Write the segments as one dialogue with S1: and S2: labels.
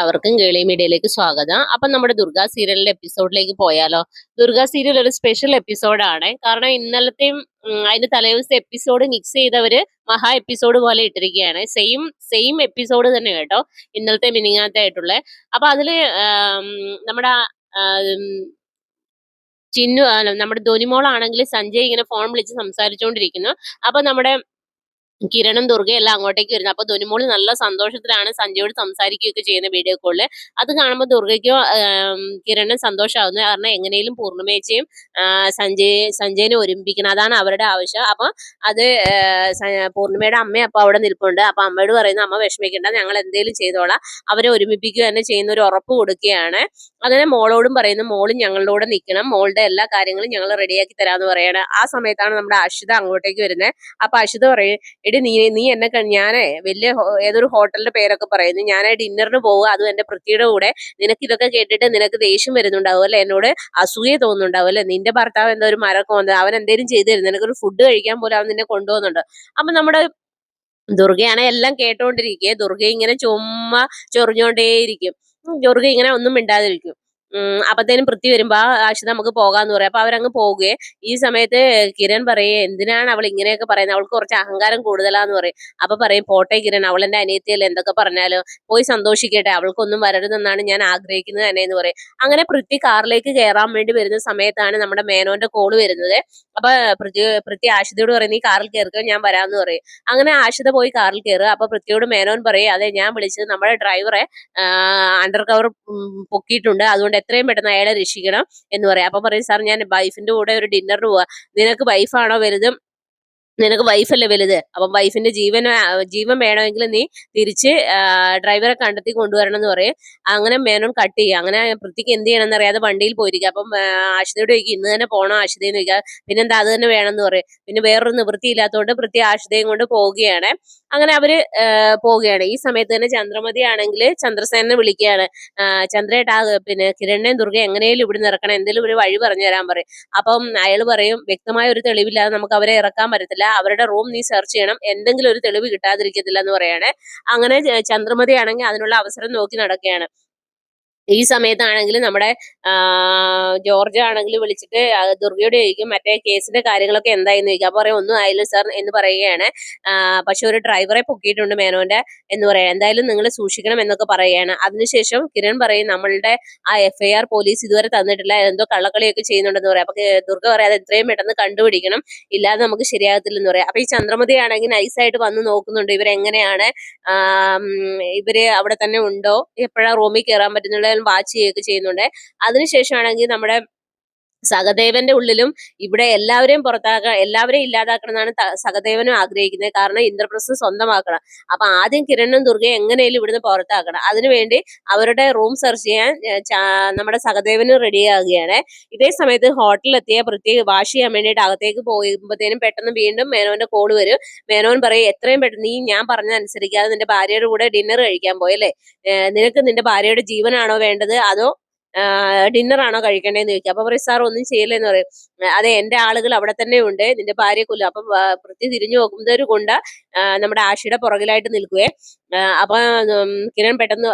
S1: അവർക്കും കേളി മീഡിയയിലേക്ക് സ്വാഗതം. അപ്പൊ നമ്മുടെ ദുർഗ സീരിയലിന്റെ എപ്പിസോഡിലേക്ക് പോയാലോ? ദുർഗ സീരിയൽ ഒരു സ്പെഷ്യൽ എപ്പിസോഡാണ്. കാരണം ഇന്നലത്തെയും അതിന്റെ തലേദിവസത്തെ എപ്പിസോഡ് മിക്സ് ചെയ്തവര് മഹാ എപ്പിസോഡ് പോലെ ഇട്ടിരിക്കുകയാണ്. സെയിം സെയിം എപ്പിസോഡ് തന്നെ കേട്ടോ, ഇന്നലത്തെ മിനിങ്ങാത്തെ ആയിട്ടുള്ള. അപ്പൊ അതില് നമ്മുടെ ചിന്നു നമ്മുടെ ധോനിമോളാണെങ്കിൽ സഞ്ജയ് ഇങ്ങനെ ഫോൺ വിളിച്ച് സംസാരിച്ചുകൊണ്ടിരിക്കുന്നു. അപ്പൊ നമ്മുടെ കിരണും ദുർഗയും എല്ലാം അങ്ങോട്ടേക്ക് വരുന്നു. അപ്പൊ ധുനിമോള് നല്ല സന്തോഷത്തിലാണ് സഞ്ജയോട് സംസാരിക്കുകയൊക്കെ ചെയ്യുന്ന വീഡിയോ കോളില്. അത് കാണുമ്പോൾ ദുർഗയ്ക്കും കിരണും സന്തോഷമാവുന്നു. കാരണം എങ്ങനെയും പൂർണ്ണിമേച്ചയും സഞ്ജയനെ ഒരുമിപ്പിക്കണം, അതാണ് അവരുടെ ആവശ്യം. അപ്പൊ അത് പൂർണ്ണിമയുടെ അമ്മ അപ്പൊ അവിടെ നിൽപ്പുണ്ട്. അപ്പൊ അമ്മയോട് പറയുന്നു, അമ്മ വിഷമിക്കണ്ട, ഞങ്ങൾ എന്തെങ്കിലും ചെയ്തോളാം, അവരെ ഒരുമിപ്പിക്കുക തന്നെ ചെയ്യുന്ന ഒരു ഉറപ്പ് കൊടുക്കുകയാണ്. അങ്ങനെ മോളോടും പറയുന്നു, മോളും ഞങ്ങളുടെ കൂടെ നിൽക്കണം, മോളുടെ എല്ലാ കാര്യങ്ങളും ഞങ്ങൾ റെഡിയാക്കി തരാമെന്ന് പറയാണ്. ആ സമയത്താണ് നമ്മുടെ അഷിത അങ്ങോട്ടേക്ക് വരുന്നത്. അപ്പൊ അഷിത പറയും, എടി നീ എന്നെ ഞാനേ വലിയ ഏതൊരു ഹോട്ടലിന്റെ പേരൊക്കെ പറയുന്നു, ഞാൻ ഡിന്നറിന് പോവുക, അതും എന്റെ പൃഥ്വിയുടെ കൂടെ. നിനക്ക് ഇതൊക്കെ കേട്ടിട്ട് നിനക്ക് ദേഷ്യം വരുന്നുണ്ടാവും അല്ലെ, എന്നോട് അസൂയ തോന്നുന്നുണ്ടാവും അല്ലെ, നിന്റെ ഭർത്താവ് എന്തോ ഒരു മരക്കം വന്നത്, അവൻ എന്തേലും ചെയ്തു തരും, നിനക്കൊരു ഫുഡ് കഴിക്കാൻ പോലും അവൻ നിന്നെ കൊണ്ടുപോകുന്നുണ്ട്. അപ്പൊ നമ്മുടെ ദുർഗയാണെ എല്ലാം കേട്ടോണ്ടിരിക്കുക. ദുർഗ ഇങ്ങനെ ചുമ്മാ ചൊറിഞ്ഞോണ്ടേയിരിക്കും. ദുർഗ ഇങ്ങനെ ഒന്നും മിണ്ടാതിരിക്കും. അപ്പത്തേനും പൃഥ്വി വരുമ്പോ ആശിത നമുക്ക് പോകാന്ന് പറയും. അപ്പൊ അവരങ്ങ് പോവുകയെ. ഈ സമയത്ത് കിരൺ പറയേ, എന്തിനാണ് അവൾ ഇങ്ങനെയൊക്കെ പറയുന്നത്, അവൾക്ക് കുറച്ച് അഹങ്കാരം കൂടുതലാന്ന് പറയും. അപ്പൊ പറയും, പോട്ടെ കിരൺ, അവൾ എന്റെ അനിയത്തിയല്ലേ, എന്തൊക്കെ പറഞ്ഞാലോ, പോയി സന്തോഷിക്കട്ടെ, അവൾക്കൊന്നും വരരുതെന്നാണ് ഞാൻ ആഗ്രഹിക്കുന്നത് തന്നെ എന്ന് പറയും. അങ്ങനെ പൃഥ്വി കാറിലേക്ക് കയറാൻ വേണ്ടി വരുന്ന സമയത്താണ് നമ്മുടെ മേനോന്റെ കോള് വരുന്നത്. അപ്പൊ പൃഥ്വി ആശിതയോട് പറയും, നീ കാറിൽ കയറിക്കോ, ഞാൻ വരാമെന്ന് പറയും. അങ്ങനെ ആശിത പോയി കാറിൽ കയറുക. അപ്പൊ പൃഥ്വിയോട് മേനോൻ പറയും, അതെ ഞാൻ വിളിച്ചത് നമ്മുടെ ഡ്രൈവറെ അണ്ടർ കവർ പൊക്കിയിട്ടുണ്ട്, അതുകൊണ്ട് എത്രയും പെട്ടെന്ന് അയാളെ രക്ഷിക്കണം എന്ന് പറയാം. അപ്പൊ പറയും, സാർ ഞാൻ വൈഫിന്റെ കൂടെ ഒരു ഡിന്നറിന് പോവാ, നിനക്ക് വൈഫാണോ വലുത്, നിനക്ക് വൈഫല്ലേ വലുത്, അപ്പം വൈഫിന്റെ ജീവൻ വേണമെങ്കിൽ നീ തിരിച്ച് ഡ്രൈവറെ കണ്ടെത്തി കൊണ്ടുവരണം എന്ന് പറയും. അങ്ങനെ മേനോൻ കട്ട് ചെയ്യുക. അങ്ങനെ പൃഥ്വിക്ക് എന്ത് ചെയ്യണമെന്ന് അറിയാതെ വണ്ടിയിൽ പോയിരിക്കുക. അപ്പം ആഷിതയോട് ചോദിക്കും, ഇന്ന് തന്നെ പോകണോ ആഷിതയെന്ന് ചോദിക്കുക. പിന്നെന്താ, അത് തന്നെ വേണമെന്ന് പറയും. പിന്നെ വേറൊരു നിവൃത്തി ഇല്ലാത്തതുകൊണ്ട് പൃഥ്വി ആഷിതയും കൊണ്ട് പോവുകയാണ്. അങ്ങനെ അവര് പോവുകയാണ്. ഈ സമയത്ത് തന്നെ ചന്ദ്രമതി ആണെങ്കിൽ ചന്ദ്രസേനനെ വിളിക്കുകയാണ്. ചന്ദ്രേട്ടാ, പിന്നെ കിരണിനെയും ദുർഗ എങ്ങനെയും ഇവിടെ ഇറക്കണം, എന്തെങ്കിലും ഒരു വഴി പറഞ്ഞു തരാൻ പറയും. അപ്പം അയാൾ പറയും, വ്യക്തമായ ഒരു തെളിവില്ലാതെ നമുക്ക് അവരെ ഇറക്കാൻ പറ്റത്തില്ല, അവരുടെ റൂം നീ സെർച്ച് ചെയ്യണം, എന്തെങ്കിലും ഒരു തെളിവ് കിട്ടാതിരിക്കത്തില്ല എന്ന് പറയാണ്. അങ്ങനെ ചന്ദ്രമതി ആണെങ്കിൽ അതിനുള്ള അവസരം നോക്കി നടക്കുകയാണ്. ഈ സമയത്താണെങ്കിൽ നമ്മുടെ ജോർജ് ആണെങ്കിൽ വിളിച്ചിട്ട് ദുർഗയോട് ചോദിക്കും, മറ്റേ കേസിന്റെ കാര്യങ്ങളൊക്കെ എന്തായെന്ന് ചോദിക്കും. അപ്പൊ പറയും, ഒന്നും ആയില്ല സാർ എന്ന് പറയുകയാണ്. പക്ഷെ ഒരു ഡ്രൈവറെ പൊക്കിയിട്ടുണ്ട് മേനോന്റെ എന്ന് പറയാം, എന്തായാലും നിങ്ങൾ സൂക്ഷിക്കണം എന്നൊക്കെ പറയുകയാണ്. അതിനുശേഷം കിരൺ പറയും, നമ്മളുടെ ആ FIR പോലീസ് ഇതുവരെ തന്നിട്ടില്ല, എന്തോ കള്ളക്കളിയൊക്കെ ചെയ്യുന്നുണ്ടെന്ന് പറയാം. അപ്പൊ ദുർഗ പറയാം, അത് എത്രയും പെട്ടെന്ന് കണ്ടുപിടിക്കണം, ഇല്ലാതെ നമുക്ക് ശരിയാകത്തില്ലെന്ന് പറയാം. അപ്പൊ ഈ ചന്ദ്രമതി ആണെങ്കിൽ നൈസായിട്ട് വന്ന് നോക്കുന്നുണ്ട്, ഇവരെങ്ങനെയാണ് ഇവര് അവിടെ തന്നെ ഉണ്ടോ, എപ്പോഴാ റൂമിൽ കയറാൻ പറ്റുന്നുള്ള വാച്ച് ചെയ്യുകയൊക്കെ ചെയ്യുന്നുണ്ട്. അതിനുശേഷമാണെങ്കിൽ നമ്മുടെ സഹദേവന്റെ ഉള്ളിലും ഇവിടെ എല്ലാവരെയും എല്ലാവരെയും ഇല്ലാതാക്കണം എന്നാണ് സഹദേവനും ആഗ്രഹിക്കുന്നത്. കാരണം ഇന്ദ്രപ്രസ്ഥ സ്വന്തമാക്കണം. അപ്പൊ ആദ്യം കിരണും ദുർഗയും എങ്ങനെയും ഇവിടുന്ന് പുറത്താക്കണം. അതിനുവേണ്ടി അവരുടെ റൂം സെർച്ച് ചെയ്യാൻ നമ്മുടെ സഹദേവനും റെഡിയാകുകയാണ്. ഇതേ സമയത്ത് ഹോട്ടലിലെത്തിയ പ്രത്യേക വാഷ് ചെയ്യാൻ വേണ്ടിയിട്ട് അകത്തേക്ക് പോകുമ്പോഴത്തേനും പെട്ടെന്ന് വീണ്ടും മേനോന്റെ കോള് വരും. മേനോൻ പറയും, എത്രയും പെട്ടെന്ന് നീ ഞാൻ പറഞ്ഞതനുസരിക്കാതെ നിന്റെ ഭാര്യയുടെ കൂടെ ഡിന്നർ കഴിക്കാൻ പോയല്ലേ, നിനക്ക് നിന്റെ ഭാര്യയുടെ ജീവനാണോ വേണ്ടത്, അതോ ഡിന്നറാണോ കഴിക്കേണ്ടതെന്ന് ചോദിക്കും. അപ്പൊ പറയും, സാർ ഒന്നും ചെയ്യില്ലെന്ന് പറയും. അതെ, എന്റെ ആളുകൾ അവിടെ തന്നെ ഉണ്ട്, നിന്റെ ഭാര്യയെ കൊല്ലും. അപ്പം പൃഥ്വി തിരിഞ്ഞു നോക്കുമ്പോൾ കൊണ്ട് നമ്മുടെ ആഷിയുടെ പുറകിലായിട്ട് നിൽക്കുവേ. അപ്പൊ കിരൺ പെട്ടെന്ന്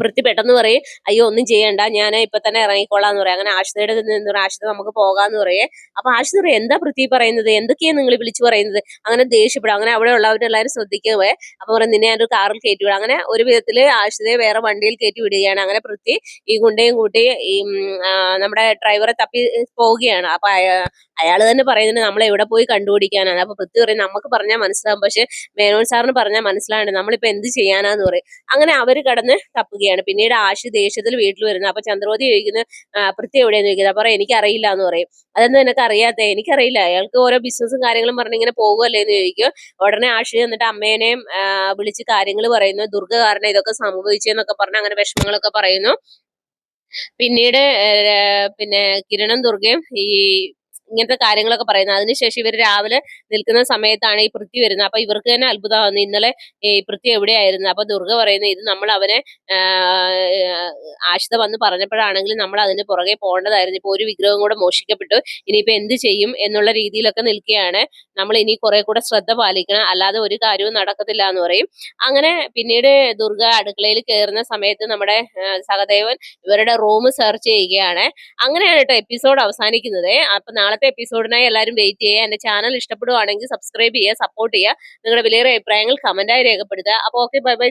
S1: പൃഥ്വി പെട്ടെന്ന് പറയും, അയ്യോ ഒന്നും ചെയ്യണ്ട, ഞാൻ ഇപ്പൊ തന്നെ ഇറങ്ങിക്കോളാന്ന് പറയാം. അങ്ങനെ ആഷിതയുടെ എന്താ പറയുക, ആഷിത നമുക്ക് പോകാന്ന് പറയേ. അപ്പൊ ആഷിത പറയും, എന്താ പൃഥ്വി പറയുന്നത്, എന്തൊക്കെയാണ് നിങ്ങൾ വിളിച്ചു പറയുന്നത്, അങ്ങനെ ദേഷ്യപ്പെടും. അങ്ങനെ അവിടെ ഉള്ളവരെല്ലാവരും ശ്രദ്ധിക്കുവേ. അപ്പൊ പറയും, നിന്നെ ഞാനൊരു കാറിൽ കയറ്റി വിടാം. അങ്ങനെ ഒരു വിധത്തില് ആഷിതയെ വേറെ വണ്ടിയിൽ കയറ്റി വിടുകയാണ്. അങ്ങനെ പൃഥ്വി ഈ ഗുണ്ടയും കൂട്ടി ഈ നമ്മുടെ ഡ്രൈവറെ തപ്പി പോവുകയാണ്. അപ്പൊ അയാൾ തന്നെ പറയുന്നത്, നമ്മൾ എവിടെ പോയി കണ്ടുപിടിക്കാനാണ്. അപ്പൊ പൃഥ്വി പറയും, നമുക്ക് പറഞ്ഞാൽ മനസ്സിലാവും, പക്ഷെ മേനോൻ സാറിന് പറഞ്ഞാൽ മനസ്സിലാണ്ട്, നമ്മളിപ്പോ എന്ത് ചെയ്യാനാന്ന് പറയും. അങ്ങനെ അവര് കടന്ന് തപ്പുകയാണ്. പിന്നീട് ആഷി ദേഷ്യത്തിൽ വീട്ടിൽ വരുന്നു. അപ്പൊ ചന്ദ്രവതി ചോദിക്കുന്നത്, പൃഥ്വി എവിടെയെന്ന് ചോദിക്കുന്നത്. അപ്പൊ എനിക്കറിയില്ല എന്ന് പറയും. അതെന്താ നിനക്ക് അറിയാത്ത, എനിക്കറിയില്ല, അയാൾക്ക് ഓരോ ബിസിനസ്സും കാര്യങ്ങളും പറഞ്ഞ് ഇങ്ങനെ പോകുമല്ലേ എന്ന് ചോദിക്കും. ഉടനെ ആഷി എന്നിട്ട് അമ്മേനെയും വിളിച്ച് കാര്യങ്ങൾ പറയുന്നു. ദുർഗ കാരണം ഇതൊക്കെ സംഭവിച്ചെന്നൊക്കെ പറഞ്ഞ് അങ്ങനെ വിഷമങ്ങളൊക്കെ പറയുന്നു. പിന്നീട് പിന്നെ കിരണും ദുർഗയും ഈ ഇങ്ങനത്തെ കാര്യങ്ങളൊക്കെ പറയുന്നത്. അതിനുശേഷം ഇവർ രാവിലെ നിൽക്കുന്ന സമയത്താണ് ഈ പൃഥ്വി വരുന്നത്. അപ്പൊ ഇവർക്ക് തന്നെ അത്ഭുതമാകുന്നു, ഇന്നലെ ഈ പൃഥ്വി എവിടെയായിരുന്നു? അപ്പൊ ദുർഗ പറയുന്നത്, ഇത് നമ്മൾ അവനെ ആഷിത വന്ന് പറഞ്ഞപ്പോഴാണെങ്കിലും നമ്മൾ അതിന് പുറകെ പോകേണ്ടതായിരുന്നു. ഇപ്പൊ ഒരു വിഗ്രഹം കൂടെ മോഷ്ടിക്കപ്പെട്ടു, ഇനിയിപ്പോ എന്ത് ചെയ്യും എന്നുള്ള രീതിയിലൊക്കെ നിൽക്കുകയാണ്. നമ്മൾ ഇനി കുറെ കൂടെ ശ്രദ്ധ പാലിക്കണം, അല്ലാതെ ഒരു കാര്യവും നടക്കത്തില്ല എന്ന് പറയും. അങ്ങനെ പിന്നീട് ദുർഗ അടുക്കളയിൽ കയറുന്ന സമയത്ത് നമ്മുടെ സഹദേവൻ ഇവരുടെ റൂം സെർച്ച് ചെയ്യുകയാണ്. അങ്ങനെയാണ് കേട്ടോ എപ്പിസോഡ് അവസാനിക്കുന്നത്. അപ്പൊ നാളത്തെ എപ്പിസോഡിനായി എല്ലാവരും വെയിറ്റ് ചെയ്യുക. എന്റെ ചാനൽ ഇഷ്ടപ്പെടുവാണെങ്കിൽ സബ്സ്ക്രൈബ് ചെയ്യുക, സപ്പോർട്ട് ചെയ്യുക. നിങ്ങളുടെ വിലയേറിയ അഭിപ്രായങ്ങൾ കമന്റായി രേഖപ്പെടുത്തുക. അപ്പോൾ ഓക്കെ, ബൈ ബൈ.